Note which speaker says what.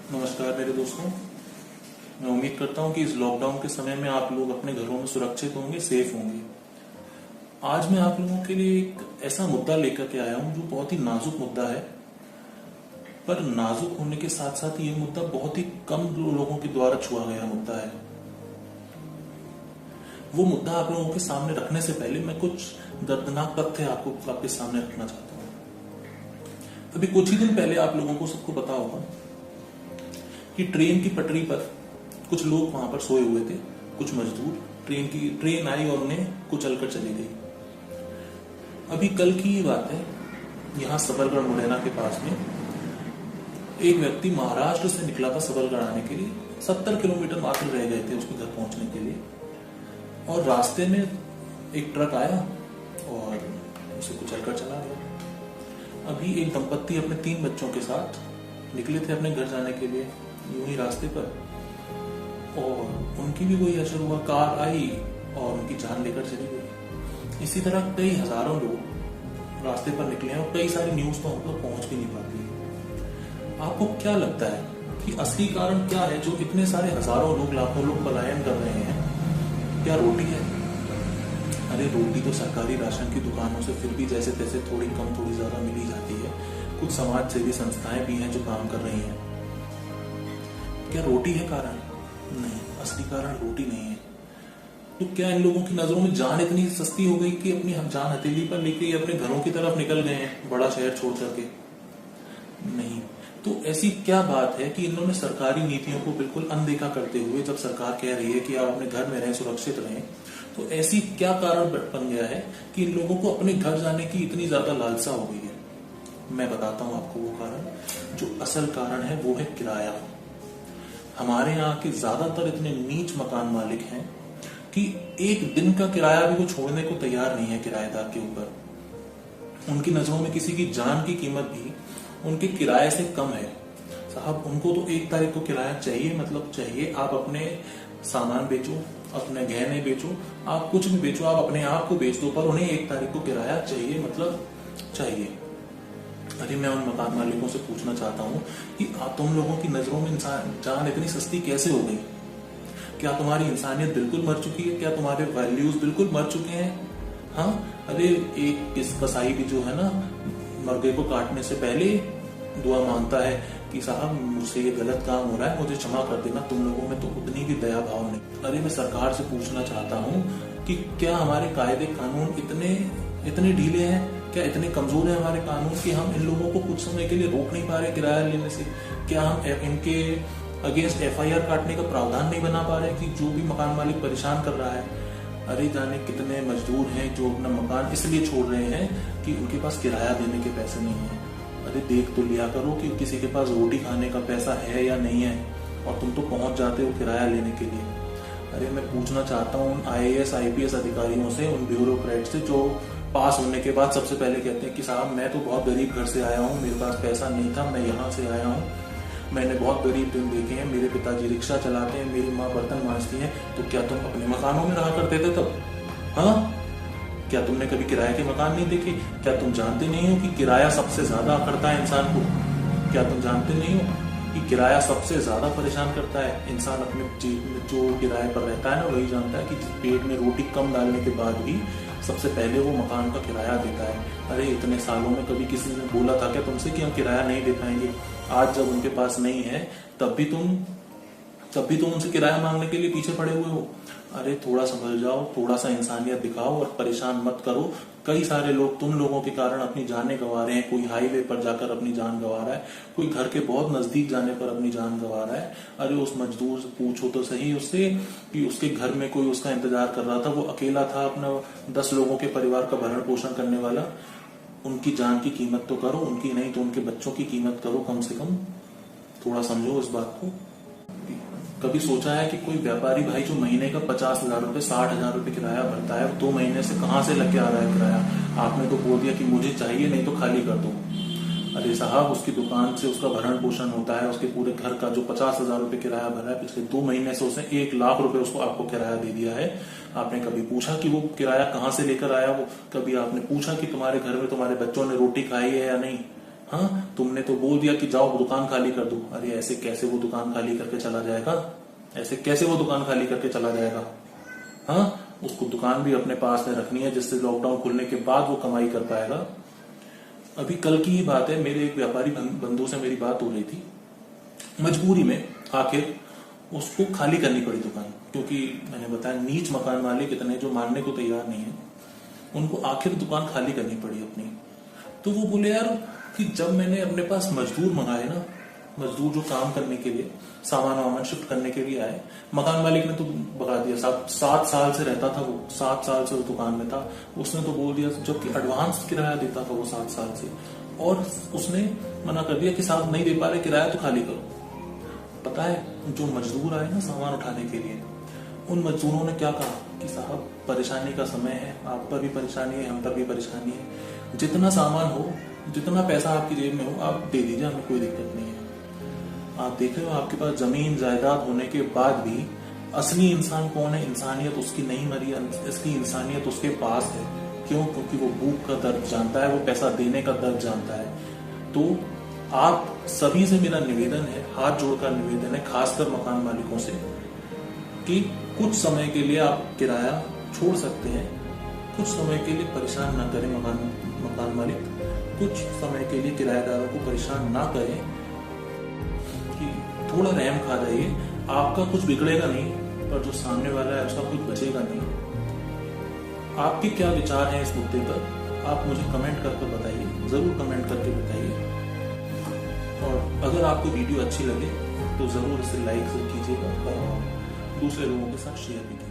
Speaker 1: नमस्कार मेरे दोस्तों। मैं उम्मीद करता हूं कि इस लॉकडाउन के समय में आप लोग अपने घरों में सुरक्षित होंगे, सेफ होंगे। आज मैं आप लोगों के लिए एक ऐसा मुद्दा लेकर के आया हूं जो बहुत ही नाजुक मुद्दा है, पर नाजुक होने के साथ साथ ये मुद्दा बहुत ही कम लोगों के द्वारा छुआ गया मुद्दा है। वो मुद्दा आप लोगों के सामने रखने से पहले मैं कुछ दर्दनाक तथ्य आपके सामने रखना चाहता हूँ। अभी कुछ ही दिन पहले आप लोगों को सबको पता होगा कि ट्रेन की पटरी पर कुछ लोग वहां पर सोए हुए थे, कुछ मजदूर। ट्रेन आई और उन्हें कुचल कर चली गई। अभी कल की ही बात है, यहाँ सबलगढ़ मुरैना के पास में एक व्यक्ति महाराष्ट्र से निकला था सबलगढ़ आने के लिए। 70 किलोमीटर मात्र रह गए थे उसके घर पहुंचने के लिए, और रास्ते में एक ट्रक आया और उसे कुचल कर चला गया। अभी एक दंपत्ति अपने 3 बच्चों के साथ निकले थे अपने घर जाने के लिए, यूं ही रास्ते पर, और उनकी भी वही असर हुआ। कार आई और उनकी जान लेकर चली गई। इसी तरह कई हजारों लोग रास्ते पर निकले हैं और कई सारी न्यूज तो हम तक पहुंच भी नहीं पाती। आपको क्या लगता है कि असली कारण क्या है जो इतने सारे हजारों लोग, लाखों लोग पलायन कर रहे हैं? क्या रोटी है? अरे रोटी तो सरकारी राशन की दुकानों से फिर भी जैसे तैसे थोड़ी कम थोड़ी ज्यादा मिली जाती है। कुछ समाज सेवी संस्थाएं भी हैं जो काम कर रही हैं। क्या रोटी है कारण? नहीं, असली कारण रोटी नहीं है। तो क्या इन लोगों की नजरों में जान इतनी सस्ती हो गई कि अपनी जान हथेली पर लेके अपने घरों की तरफ निकल गए हैं, बड़ा शहर छोड़ करके? नहीं। तो ऐसी क्या बात है कि इन्होंने सरकारी नीतियों को बिल्कुल अनदेखा करते हुए, जब सरकार कह रही है कि आप अपने घर में रहें, सुरक्षित रहें, तो ऐसी क्या कारण बन गया है कि इन लोगों को अपने घर जाने की इतनी ज्यादा लालसा हो गई है? मैं बताता हूं आपको वो कारण। जो असल कारण है वो है किराया। हमारे यहाँ के ज्यादातर इतने नीच मकान मालिक हैं कि एक दिन का किराया भी वो छोड़ने को तैयार नहीं है किराएदार के ऊपर। उनकी नजरों में किसी की जान की कीमत भी उनके किराए से कम है। साहब, उनको तो 1 तारीख को किराया चाहिए, मतलब चाहिए। आप अपने सामान बेचो, अपने गहने बेचो, आप कुछ भी बेचो, आप अपने आप को बेच दो, पर उन्हें 1 तारीख को किराया चाहिए, मतलब चाहिए। अरे मैं उन मकान मालिकों से पूछना चाहता हूँ कि तुम लोगों की नजरों में जान इतनी सस्ती कैसे हो गई? क्या तुम्हारी इंसानियत बिल्कुल मर चुकी है? क्या तुम्हारे वैल्यूज बिल्कुल मर चुके हैं? हाँ, अरे एक इस कसाई भी जो है ना, मुर्गे को काटने से पहले दुआ मांगता है कि साहब मुझसे ये गलत काम हो रहा है, मुझे क्षमा कर देना। तुम लोगों में तो उतनी भी दया भाव नहीं। अरे मैं सरकार से पूछना चाहता हूँ कि क्या हमारे कायदे कानून इतने ढीले हैं? क्या इतने कमजोर है हमारे कानून कि हम इन लोगों को कुछ समय के लिए रोक नहीं पा रहे किराया लेने से? क्या हम इनके अगेंस्ट FIR काटने का प्रावधान नहीं बना पा रहे कि जो भी मकान मालिक परेशान कर रहा है? अरे जाने कितने मजदूर हैं जो अपना मकान इसलिए छोड़ रहे हैं कि उनके पास किराया देने के पैसे नहीं है। अरे देख तो लिया करो कि किसी के पास रोटी खाने का पैसा है या नहीं है, और तुम तो पहुंच जाते हो किराया लेने के लिए। अरे मैं पूछना चाहता हूँ उन IAS IPS अधिकारियों से, उन ब्यूरोक्रेट से जो पास होने के बाद सबसे पहले कहते हैं कि साहब मैं तो बहुत गरीब घर से आया हूँ, मेरे पास पैसा नहीं था, मैं यहाँ से आया हूँ, मैंने बहुत गरीब दिन देखे हैं, मेरे पिताजी रिक्शा चलाते हैं, मेरी माँ बर्तन मांजती है। तो क्या तुम अपने मकानों में रहा करते थे तब? हाँ, क्या तुमने कभी किराए के मकान नहीं देखे? क्या तुम जानते नहीं हो कि किराया सबसे ज्यादा अकड़ता है इंसान को? क्या तुम जानते नहीं हो कि किराया सबसे ज्यादा परेशान करता है? इंसान अपने जेब में जो किराए पर रहता है ना, वही जानता है कि पेट में रोटी कम डालने के बाद भी सबसे पहले वो मकान का किराया देता है। अरे इतने सालों में कभी किसी ने बोला था क्या तुमसे कि हम किराया नहीं दे पाएंगे? आज जब उनके पास नहीं है तब भी तुम उनसे किराया मांगने के लिए पीछे पड़े हुए हो। अरे थोड़ा समझ जाओ, थोड़ा सा इंसानियत दिखाओ और परेशान मत करो। कई सारे लोग तुम लोगों के कारण अपनी जानें गंवा रहे हैं। कोई हाईवे पर जाकर अपनी जान गंवा रहा है, कोई घर के बहुत नजदीक जाने पर अपनी जान गंवा रहा है। अरे उस मजदूर से पूछो तो सही उससे कि उसके घर में कोई उसका इंतजार कर रहा था, वो अकेला था अपना 10 लोगों के परिवार का भरण पोषण करने वाला। उनकी जान की कीमत तो करो, उनकी नहीं तो उनके बच्चों की कीमत करो कम से कम। थोड़ा समझो इस बात को। कभी सोचा है कि कोई व्यापारी भाई जो महीने का 50,000 रुपए 60,000 रुपए किराया भरता है, 2 महीने से कहां से लग के आ रहा है किराया? आपने तो बोल दिया कि मुझे चाहिए, नहीं तो खाली कर दो। अरे साहब, उसकी दुकान से उसका भरण पोषण होता है, उसके पूरे घर का जो 50,000 रुपए किराया भरा है, पिछले 2 महीने से उसने 1 लाख रुपए उसको आपको किराया दे दिया है। आपने कभी पूछा कि वो किराया कहाँ से लेकर आया? वो कभी आपने पूछा कि तुम्हारे घर में तुम्हारे बच्चों ने रोटी खाई है या नहीं? हाँ, तुमने तो बोल दिया कि जाओ दुकान खाली कर दो। अरे ऐसे कैसे वो दुकान खाली करके चला जाएगा? ऐसे कैसे वो दुकान खाली करके चला जाएगा? हाँ, उसको दुकान भी अपने पास में रखनी है, जिससे लॉकडाउन खुलने के बाद वो कमाई कर पाएगा। अभी कल की ही बात है, मेरे एक व्यापारी बंधु से मेरी बात हो रही थी। मजबूरी में आखिर उसको खाली करनी पड़ी दुकान, क्योंकि मैंने बताया नीच मकान मालिक इतने जो मानने को तैयार नहीं है, उनको आखिर दुकान खाली करनी पड़ी अपनी। तो वो बोले यार कि जब मैंने अपने पास मजदूर मंगाए ना, मजदूर जो काम करने के लिए सामान वामान शिफ्ट करने के लिए आए, मकान मालिक ने तो भगा दिया। 7 साल से रहता था वो, 7 साल से वो दुकान में था, उसने तो बोल दिया, जबकि एडवांस किराया देता था वो 7 साल से, और उसने मना कर दिया कि साहब नहीं दे पा रहे किराया तो खाली करो। पता है जो मजदूर आए ना सामान उठाने के लिए, उन मजदूरों ने क्या कहा कि साहब परेशानी का समय है, आप पर भी परेशानी है, हम पर भी परेशानी है, जितना सामान हो, जितना पैसा आपकी जेब में हो आप दे दीजिए, हमें कोई दिक्कत नहीं है। आप देख रहे हो आपके पास जमीन जायदाद होने के बाद भी असली इंसान कौन है? इंसानियत उसकी नहीं मरी, इसकी इंसानियत उसके पास है। क्यों? क्योंकि वो भूख का दर्द जानता है, वो पैसा देने का दर्द जानता है। तो आप सभी से मेरा निवेदन है, हाथ जोड़कर निवेदन है, खासकर मकान मालिकों से, कि कुछ समय के लिए आप किराया छोड़ सकते हैं, कुछ समय के लिए परेशान ना करें मकान मालिक, कुछ समय के लिए किराएदारों को परेशान ना करें, कि थोड़ा रहम खा जाइए। आपका कुछ बिगड़ेगा नहीं, पर जो सामने वाला है उसका कुछ बचेगा नहीं। आपके क्या विचार हैं इस मुद्दे पर? आप मुझे कमेंट करके बताइए, जरूर कमेंट करके बताइए। और अगर आपको वीडियो अच्छी लगे तो जरूर इसे लाइक कीजिएगा और दूसरे लोगों के साथ शेयर भी कीजिएगा।